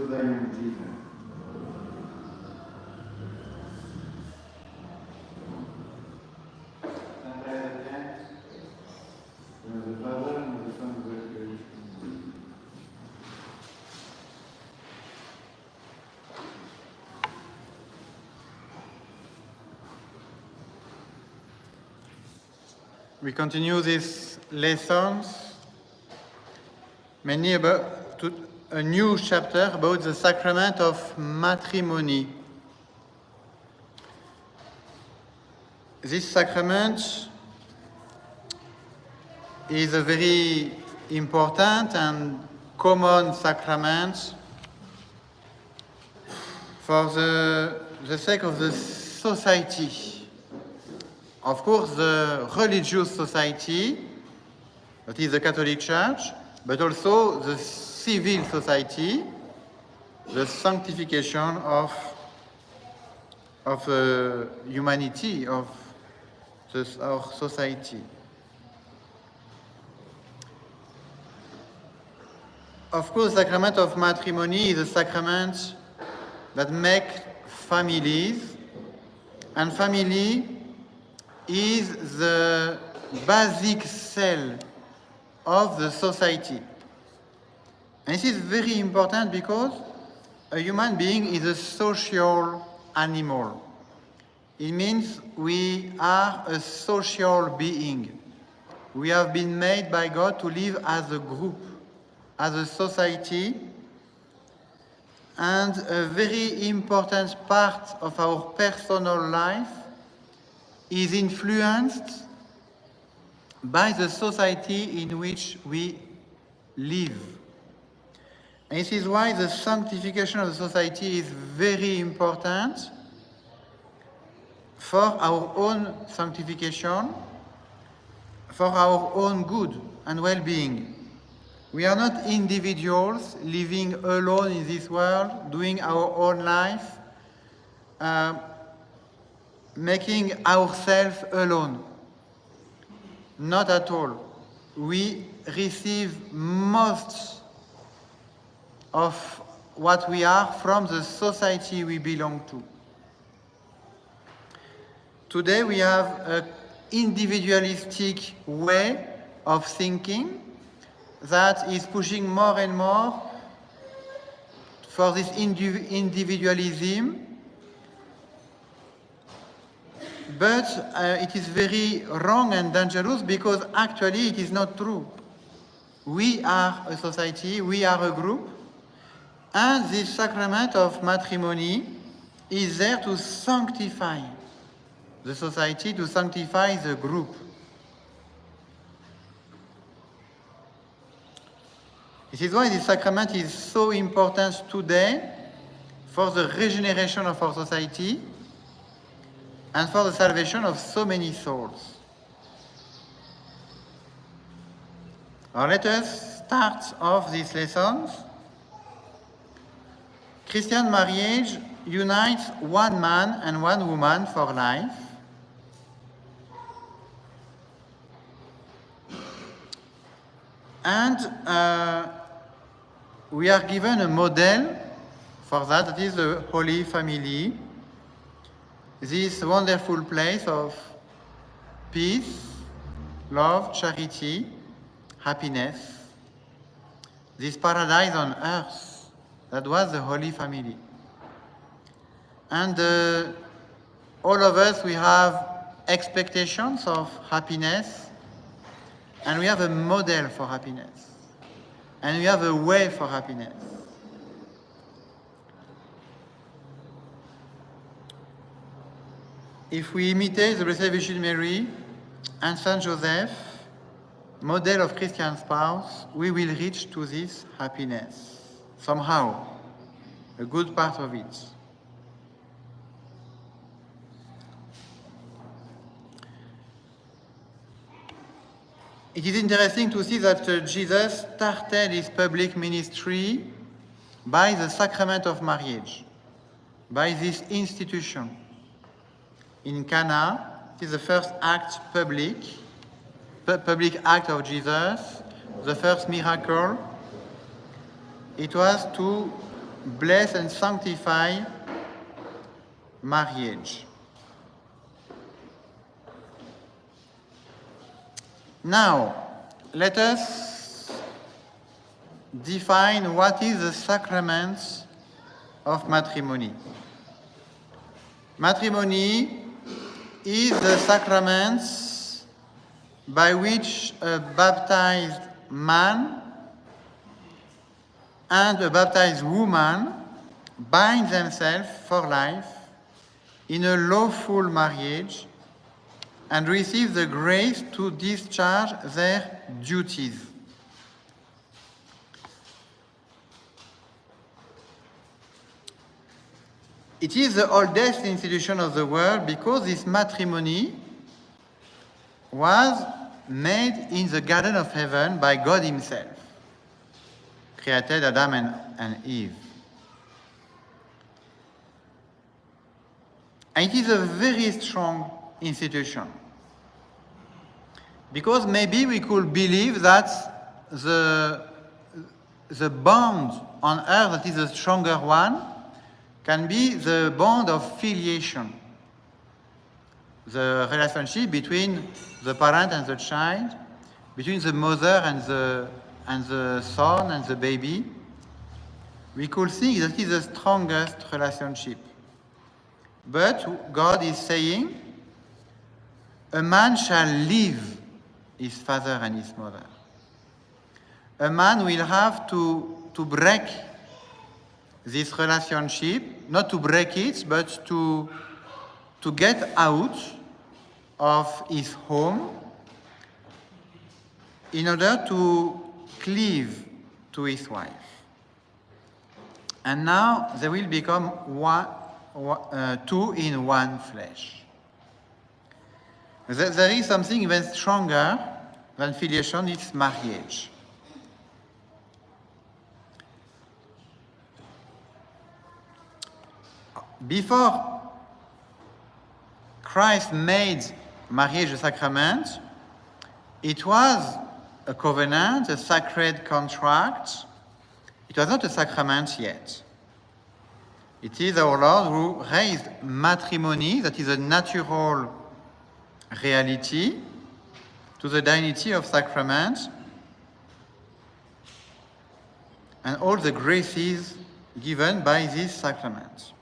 rodzaju dziwne. We continue these lessons mainly about a new chapter about the Sacrament of Matrimony. This sacrament is a very important and common sacrament for the sake of the society. Of course, the religious society, that is the Catholic Church, but also the civil society, the sanctification of humanity, of our society. Of course, the Sacrament of Matrimony is a sacrament that makes families, and family is the basic cell of the society. And this is very important because a human being is a social animal. It means we are a social being. We have been made by God to live as a group, as a society, and a very important part of our personal life is influenced by the society in which we live. And this is why the sanctification of the society is very important for our own sanctification, for our own good and well-being. We are not individuals living alone in this world, doing our own life, making ourselves alone. Not at all. We receive most of what we are from the society we belong to. Today we have an individualistic way of thinking that is pushing more and more for this individualism. But it is very wrong and dangerous because actually it is not true. We are a society, we are a group, and this sacrament of matrimony is there to sanctify the society, to sanctify the group. This is why this sacrament is so important today for the regeneration of our society and for the salvation of so many souls. Now let us start off these lessons. Christian marriage unites one man and one woman for life. And we are given a model for that, that is the Holy Family. This wonderful place of peace, love, charity, happiness. This paradise on earth, that was the Holy Family. And all of us, we have expectations of happiness, and we have a model for happiness, and we have a way for happiness. If we imitate the Blessed Virgin Mary and Saint Joseph, model of Christian spouse, we will reach to this happiness, somehow, a good part of it. It is interesting to see that Jesus started his public ministry by the sacrament of marriage, by this institution. In Cana, it is the first act public act of Jesus, the first miracle. It was to bless and sanctify marriage. Now, let us define what is the sacrament of matrimony. Matrimony is the sacrament by which a baptized man and a baptized woman bind themselves for life in a lawful marriage and receive the grace to discharge their duties. It is the oldest institution of the world because this matrimony was made in the Garden of Heaven by God Himself, created Adam and Eve. And it is a very strong institution because maybe we could believe that the bond on earth that is the stronger one can be the bond of filiation, the relationship between the parent and the child, between the mother and the son and the baby. We could think that is the strongest relationship. But God is saying, a man shall leave his father and his mother. A man will have to break this relationship, not to break it, but to get out of his home in order to cleave to his wife. And now they will become two in one flesh. There is something even stronger than filiation, it's marriage. Before Christ made marriage a sacrament, it was a covenant, a sacred contract. It was not a sacrament yet. It is our Lord who raised matrimony, that is a natural reality, to the dignity of sacrament and all the graces given by this sacrament.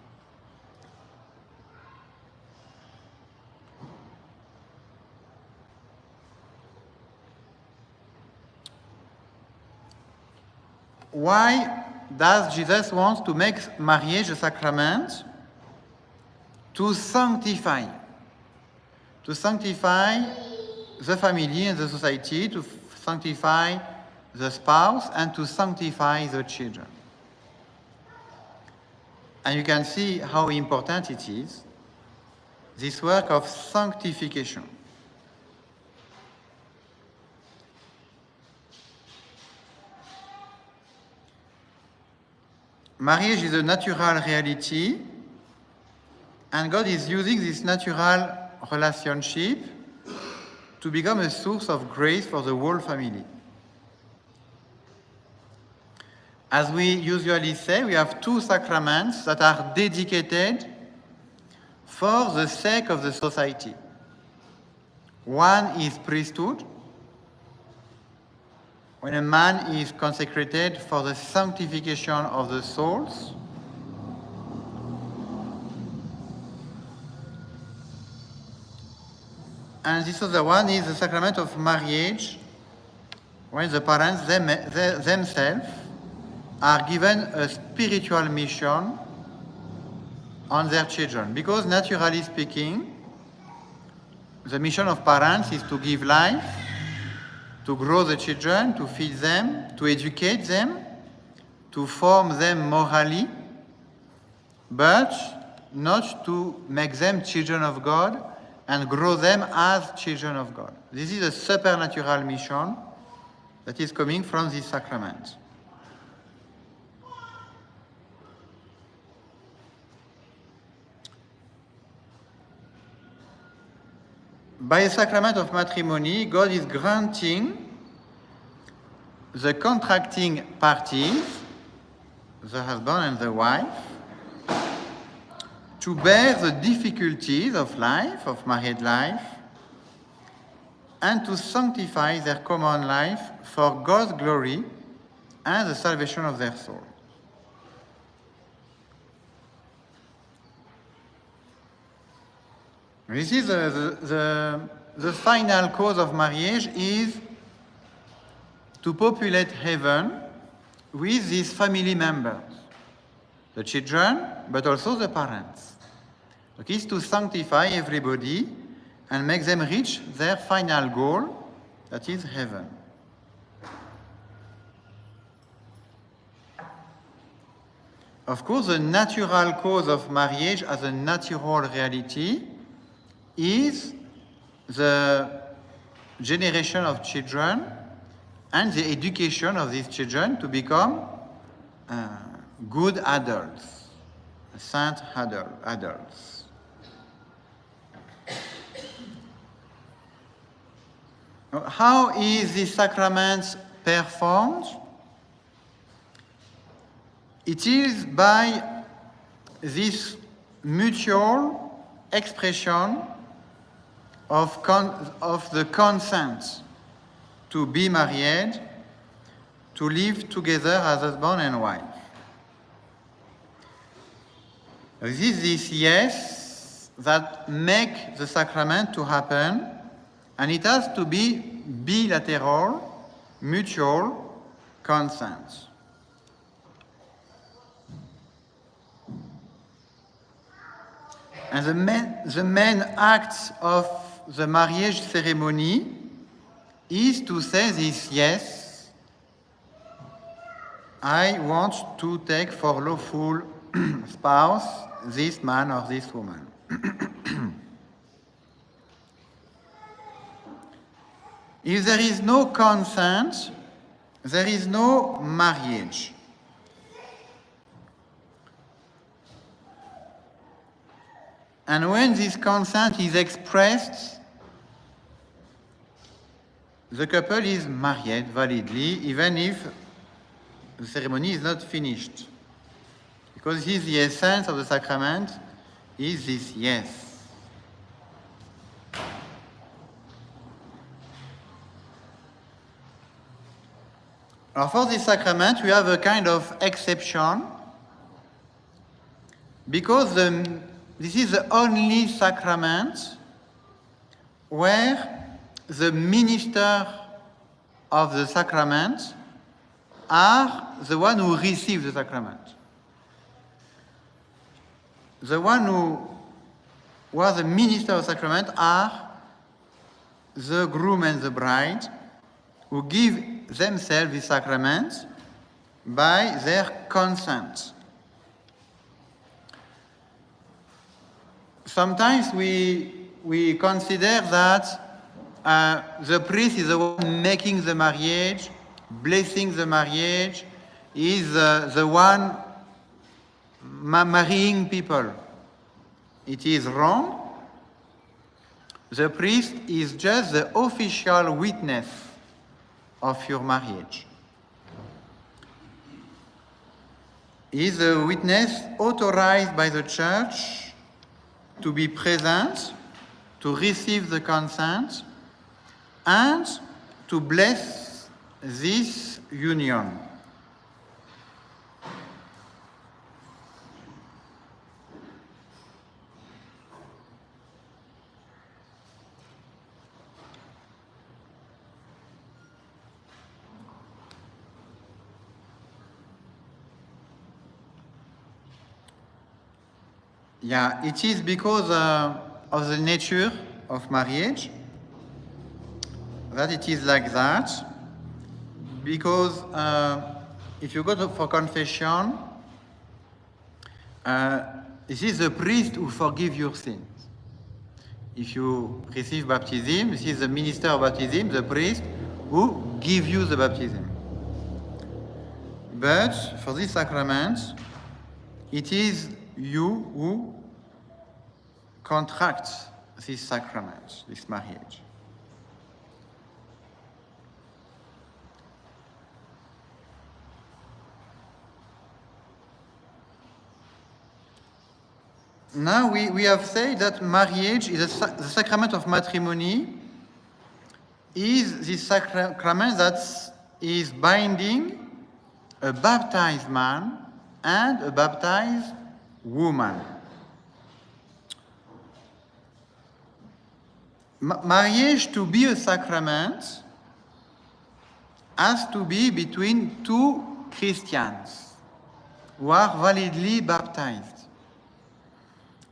Why does Jesus want to make marriage a sacrament? To sanctify the family and the society, to sanctify the spouse and to sanctify the children. And you can see how important it is, this work of sanctification. Marriage is a natural reality, and God is using this natural relationship to become a source of grace for the whole family. As we usually say, we have two sacraments that are dedicated for the sake of the society. One is priesthood, when a man is consecrated for the sanctification of the souls. And this other one is the sacrament of marriage, when the parents themselves are given a spiritual mission on their children. Because naturally speaking, the mission of parents is to give life, to grow the children, to feed them, to educate them, to form them morally, but not to make them children of God and grow them as children of God. This is a supernatural mission that is coming from this sacrament. By the sacrament of matrimony, God is granting the contracting parties the husband and the wife, to bear the difficulties of life, of married life, and to sanctify their common life for God's glory and the salvation of their soul. This is the final cause of marriage is to populate heaven with these family members, the children, but also the parents. It is to sanctify everybody and make them reach their final goal, that is heaven. Of course, the natural cause of marriage as a natural reality is the generation of children and the education of these children to become good adults, saint adults. How is this sacrament performed? It is by this mutual expression of the consent to be married, to live together as husband and wife. This is this yes that make the sacrament to happen, and it has to be bilateral, mutual consent. And the main act of the marriage ceremony is to say this yes, I want to take for lawful spouse this man or this woman. If there is no consent, there is no marriage. And when this consent is expressed, the couple is married validly, even if the ceremony is not finished. Because this is the essence of the sacrament, is this yes. Now for this sacrament, we have a kind of exception, because this is the only sacrament where the minister of the sacrament are the one who receive the sacrament. The one who was the minister of the sacrament are the groom and the bride, who give themselves the sacrament by their consent. Sometimes we consider that the priest is the one making the marriage, blessing the marriage, is the one marrying people. It is wrong. The priest is just the official witness of your marriage. He is a witness authorized by the church to be present, to receive the consent, and to bless this union. Yeah, it is because of the nature of marriage that it is like that. Because if you go for confession, this is the priest who forgives your sins. If you receive baptism, this is the minister of baptism, the priest, who gives you the baptism. But for this sacrament, it is you who contract this sacrament, this marriage. now we have said that marriage is the sacrament of matrimony is the sacrament that is binding a baptized man and a baptized woman. Marriage, to be a sacrament, has to be between two Christians who are validly baptized.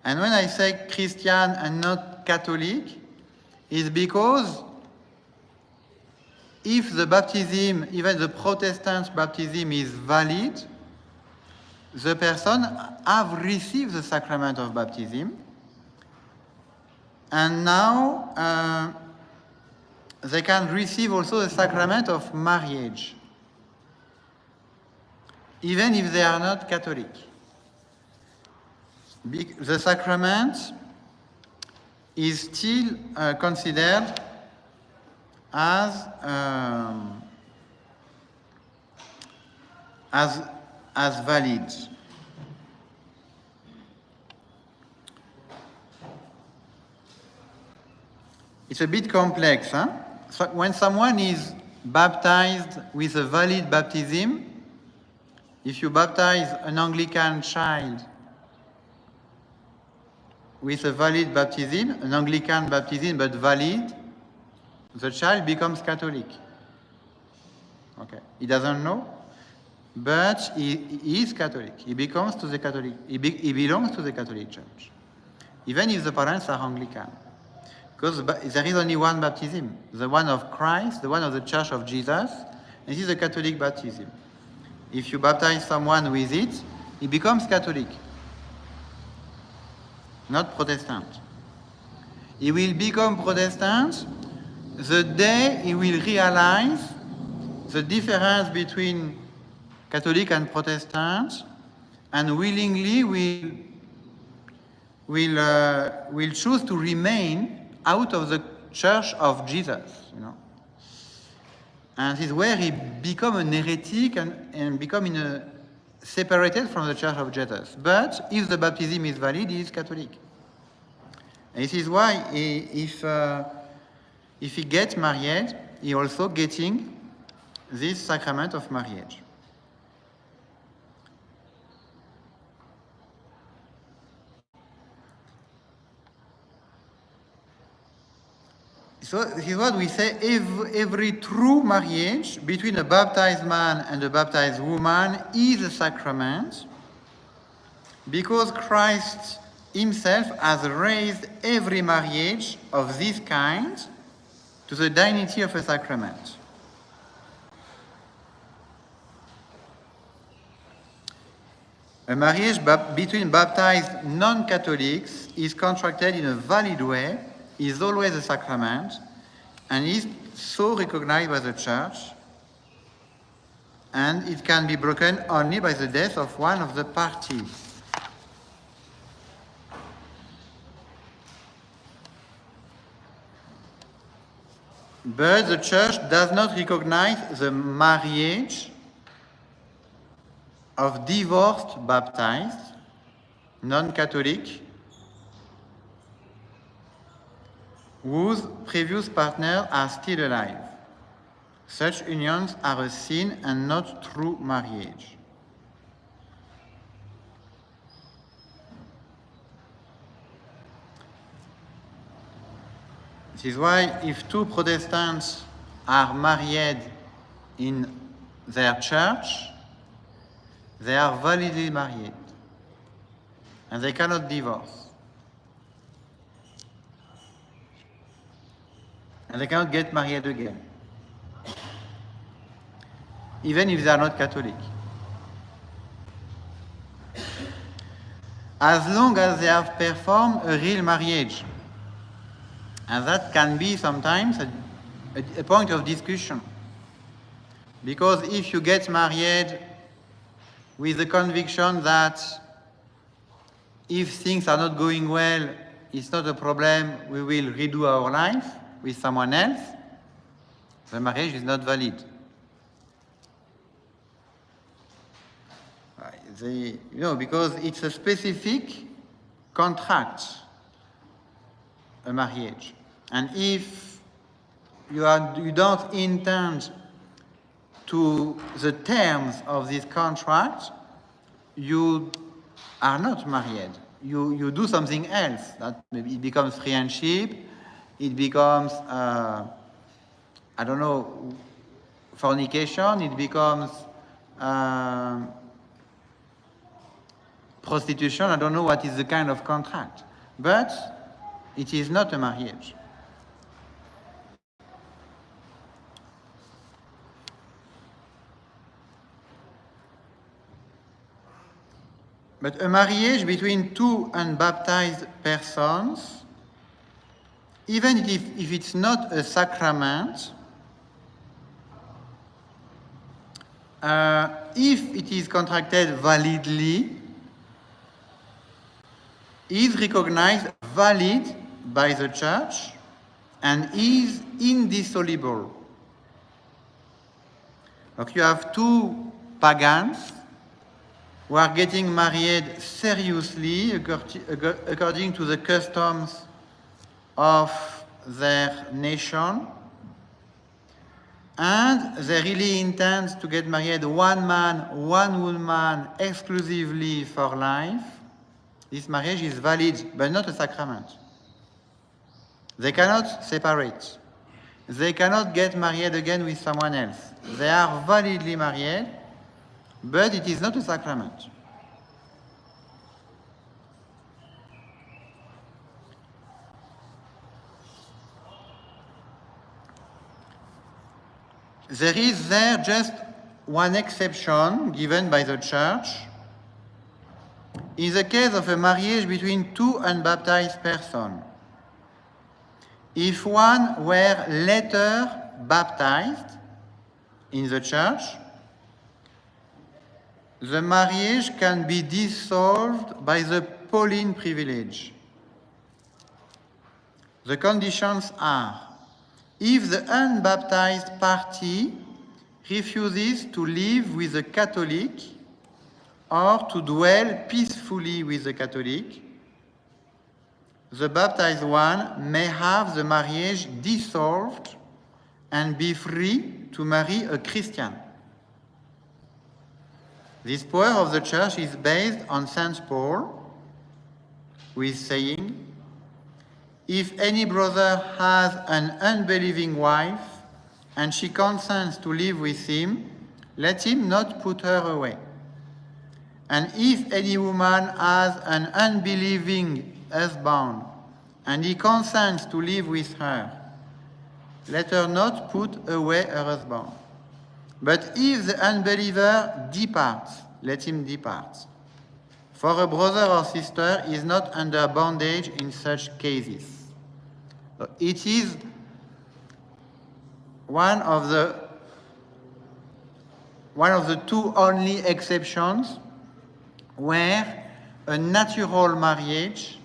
And when I say Christian and not Catholic, it's because if the baptism, even the Protestant baptism, is valid, the person have received the sacrament of baptism, and now they can receive also the sacrament of marriage, even if they are not Catholic. The sacrament is still considered as valid. It's a bit complex, huh? So when someone is baptized with a valid baptism, if you baptize an Anglican child with a valid baptism, an Anglican baptism but valid, the child becomes Catholic. Okay, he doesn't know, but he is Catholic. He belongs to the Catholic. He belongs to the Catholic Church, even if the parents are Anglican, because there is only one baptism: the one of Christ, the one of the Church of Jesus, and this is the Catholic baptism. If you baptize someone with it, he becomes Catholic, not Protestant. He will become Protestant the day he will realize the difference between Catholic and Protestant, and willingly will choose to remain out of the Church of Jesus, you know. And this is where he become an heretic and become separated from the Church of Jesus. But if the baptism is valid, he is Catholic. And this is why if he gets married, he also getting this sacrament of marriage. So this is what we say, every true marriage between a baptized man and a baptized woman is a sacrament, because Christ himself has raised every marriage of this kind to the dignity of a sacrament. A marriage between baptized non-Catholics is contracted in a valid way, is always a sacrament, and is so recognized by the Church, and it can be broken only by the death of one of the parties. But the Church does not recognize the marriage of divorced baptized, non-Catholic, whose previous partners are still alive. Such unions are a sin and not true marriage. This is why if two Protestants are married in their church, they are validly married, and they cannot divorce. And they cannot get married again, even if they are not Catholic. As long as they have performed a real marriage. And that can be sometimes a point of discussion. Because if you get married with the conviction that if things are not going well, it's not a problem, we will redo our life with someone else, the marriage is not valid. Because it's a specific contract a marriage. And if you don't intend to the terms of this contract, you are not married. You do something else. That maybe it becomes friendship, it becomes, fornication, it becomes prostitution. I don't know what is the kind of contract, but it is not a marriage. But a marriage between two unbaptized persons, even if it's not a sacrament, if it is contracted validly, is recognized valid by the church and is indissoluble. Look, you have two pagans who are getting married seriously according to the customs of their nation, and they really intend to get married one man, one woman, exclusively for life. This marriage is valid, but not a sacrament. They cannot separate. They cannot get married again with someone else. They are validly married, but it is not a sacrament. There is just one exception given by the church. In the case of a marriage between two unbaptized persons, if one were later baptized in the church, the marriage can be dissolved by the Pauline privilege. The conditions are: if the unbaptized party refuses to live with a Catholic or to dwell peacefully with the Catholic, the baptized one may have the marriage dissolved and be free to marry a Christian. This power of the church is based on St. Paul, who is saying, if any brother has an unbelieving wife and she consents to live with him, let him not put her away. And if any woman has an unbelieving husband and he consents to live with her, let her not put away her husband. But if the unbeliever departs, let him depart. For a brother or sister is not under bondage in such cases. It is one of the two only exceptions where a natural marriage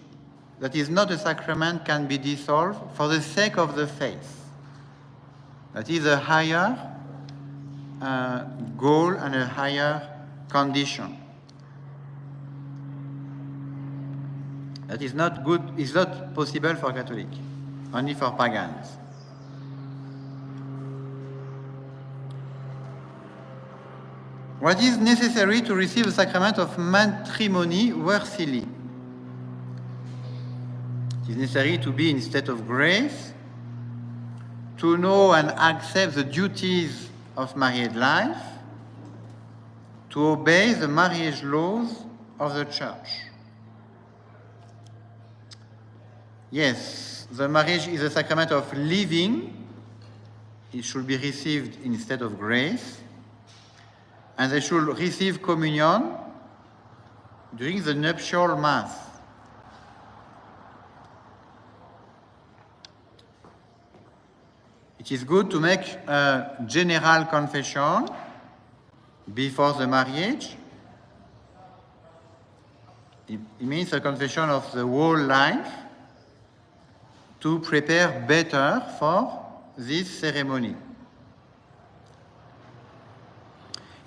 that is not a sacrament can be dissolved for the sake of the faith. That is a higher goal and a higher condition. That is not good, is not possible for Catholic, only for pagans. What is necessary to receive the sacrament of matrimony worthily? It is necessary to be in state of grace, to know and accept the duties of married life, to obey the marriage laws of the church. Yes, the marriage is a sacrament of living. It should be received in state of grace, and they should receive communion during the nuptial mass. It is good to make a general confession before the marriage. It means a confession of the whole life to prepare better for this ceremony.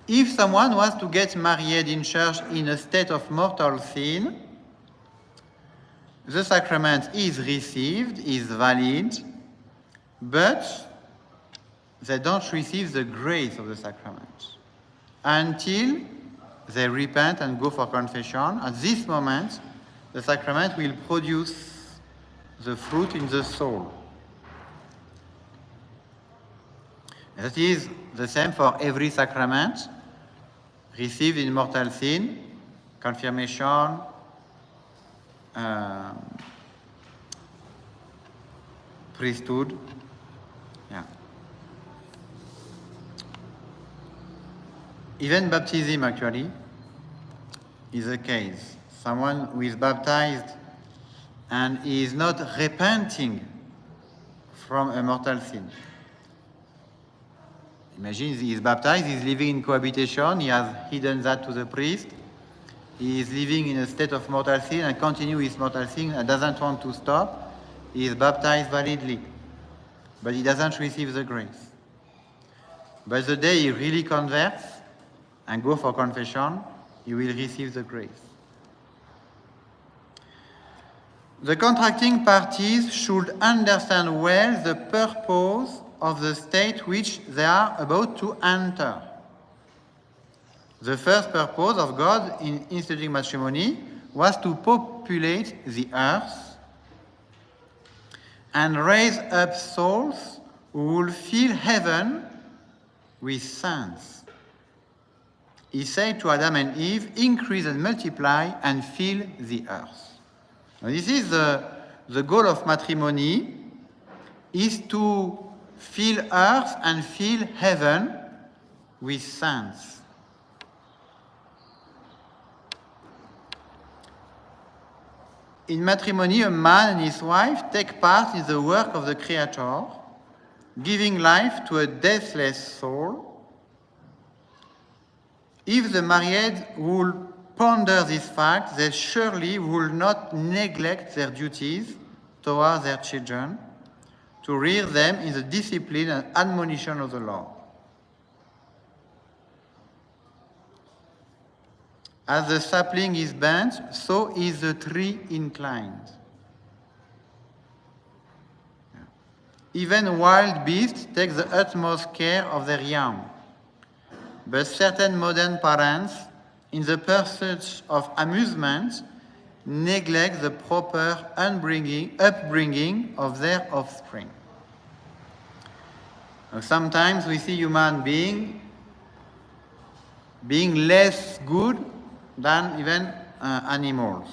If someone was to get married in church in a state of mortal sin, the sacrament is received, is valid, but they don't receive the grace of the sacrament until they repent and go for confession. At this moment, the sacrament will produce the fruit in the soul. That is the same for every sacrament received in mortal sin, confirmation, priesthood. Yeah. Even baptism actually is a case. Someone who is baptized and is not repenting from a mortal sin. Imagine he is baptized, he is living in cohabitation, he has hidden that to the priest, he is living in a state of mortal sin and continues his mortal sin and doesn't want to stop. He is baptized validly, but he doesn't receive the grace. But the day he really converts and goes for confession, he will receive the grace. The contracting parties should understand well the purpose of the state which they are about to enter. The first purpose of God in instituting matrimony was to populate the earth and raise up souls who will fill heaven with saints. He said to Adam and Eve, increase and multiply and fill the earth. Now, this is the goal of matrimony, is to fill earth and fill heaven with saints. In matrimony, a man and his wife take part in the work of the Creator, giving life to a deathless soul. If the married will ponder this fact, they surely will not neglect their duties towards their children, to rear them in the discipline and admonition of the Lord. As the sapling is bent, so is the tree inclined. Even wild beasts take the utmost care of their young. But certain modern parents, in the pursuit of amusement, neglect the proper upbringing of their offspring. Now, sometimes we see human being less good than even animals,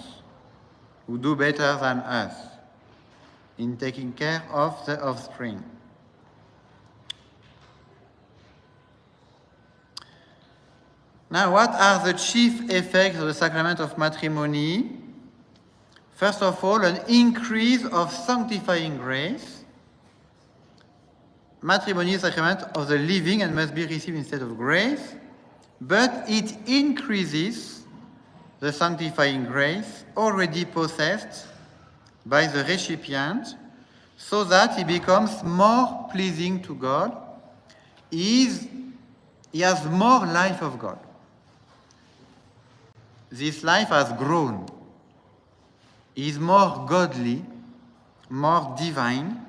who do better than us in taking care of the offspring. Now, what are the chief effects of the sacrament of matrimony? First of all, an increase of sanctifying grace. Matrimony is a sacrament of the living and must be received instead of grace, but it increases the sanctifying grace already possessed by the recipient, so that he becomes more pleasing to God. He has more life of God. This life has grown. He is more godly, more divine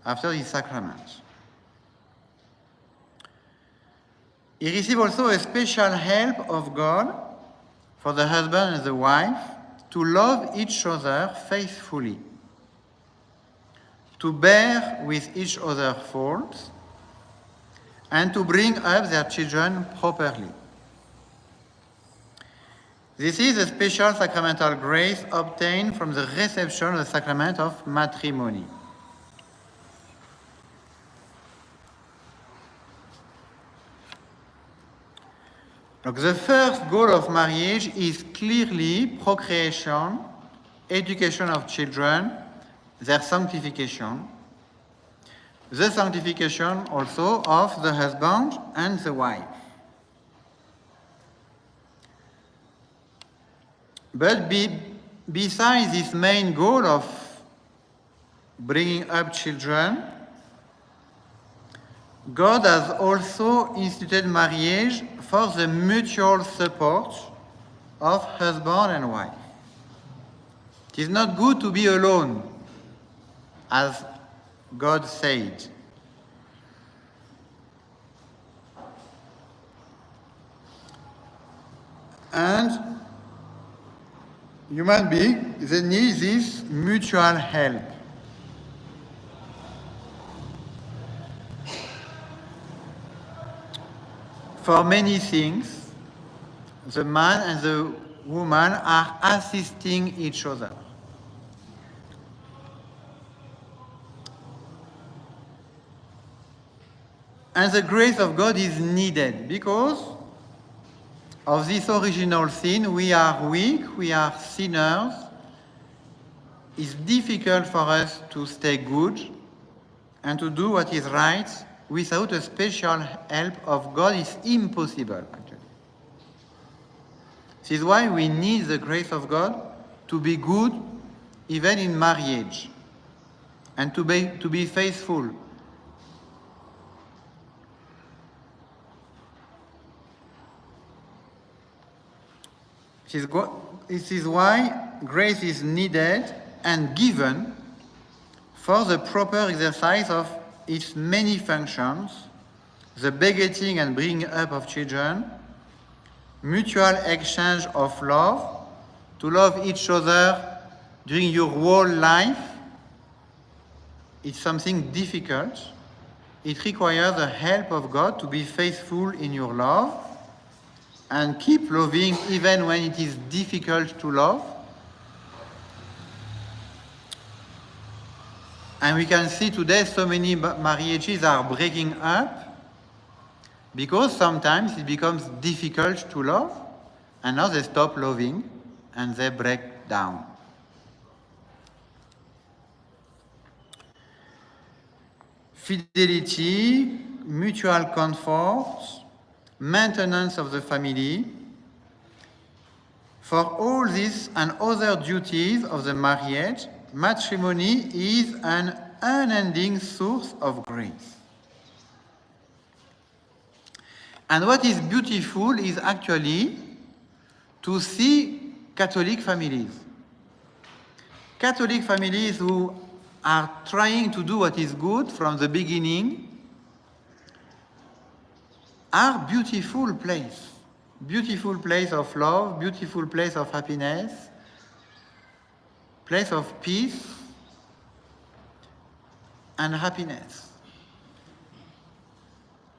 after his sacrament. He receives also a special help of God for the husband and the wife to love each other faithfully, to bear with each other's faults, and to bring up their children properly. This is a special sacramental grace obtained from the reception of the sacrament of matrimony. Donc, the first goal of marriage is clearly procreation, education of children, their sanctification, the sanctification also of the husband and the wife. But besides this main goal of bringing up children, God has also instituted marriage for the mutual support of husband and wife. It is not good to be alone, as God said. And human beings, they need this mutual help. For many things, the man and the woman are assisting each other. And the grace of God is needed because of this original sin. We are weak, we are sinners. It's difficult for us to stay good and to do what is right without a special help of God. It's impossible, actually. This is why we need the grace of God to be good even in marriage and to be faithful. This is why grace is needed and given for the proper exercise of its many functions, the begetting and bringing up of children, mutual exchange of love, to love each other during your whole life. It's something difficult. It requires the help of God to be faithful in your love and keep loving even when it is difficult to love. And we can see today so many marriages are breaking up because sometimes it becomes difficult to love, and now they stop loving and they break down. Fidelity, mutual comfort, maintenance of the family. For all these and other duties of the marriage, matrimony is an unending source of grace. And what is beautiful is actually to see Catholic families. Catholic families who are trying to do what is good from the beginning are beautiful place of love, beautiful place of happiness, place of peace and happiness.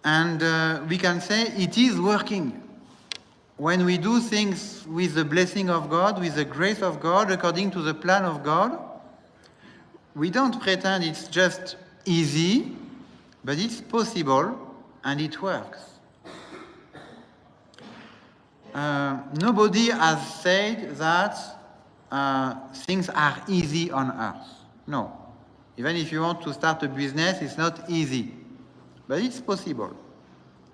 And we can say it is working. When we do things with the blessing of God, with the grace of God, according to the plan of God, we don't pretend it's just easy, but it's possible and it works. Nobody has said that things are easy on earth. No. Even if you want to start a business, it's not easy. But it's possible.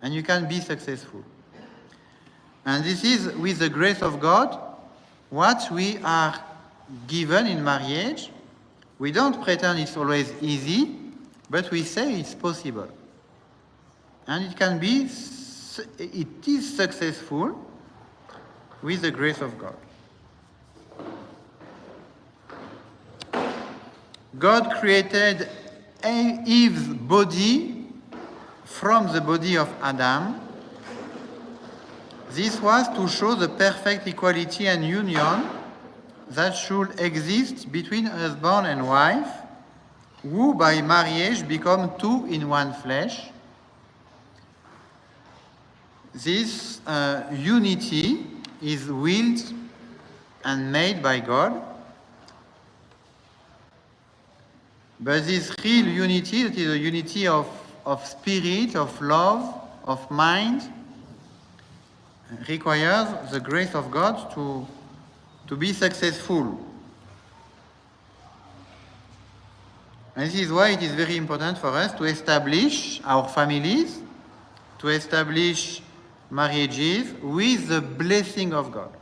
And you can be successful. And this is, with the grace of God, what we are given in marriage. We don't pretend it's always easy, but we say it's possible. And it is successful with the grace of God. God created Eve's body from the body of Adam. This was to show the perfect equality and union that should exist between husband and wife, who by marriage become two in one flesh. This unity is willed and made by God. But this real unity, that is a unity of spirit, of love, of mind, requires the grace of God to be successful. And this is why it is very important for us to establish our families, to establish marriages with the blessing of God.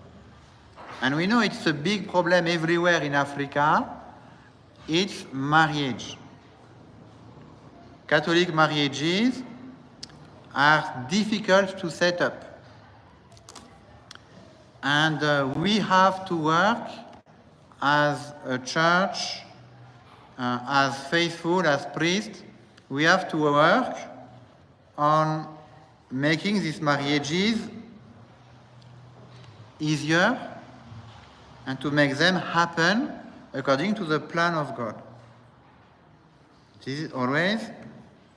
And we know it's a big problem everywhere in Africa. It's marriage. Catholic marriages are difficult to set up. And we have to work as a church, as faithful, as priests, we have to work on making these marriages easier and to make them happen according to the plan of God. This is always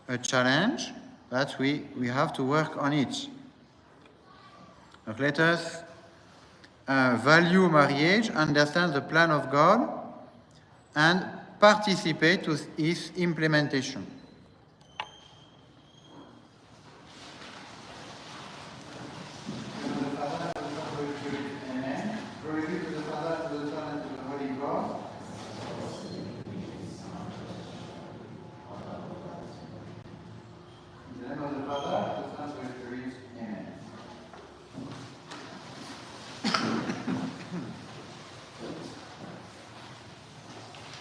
a challenge that we have to work on it. But let us value marriage, understand the plan of God, and participate to its implementation.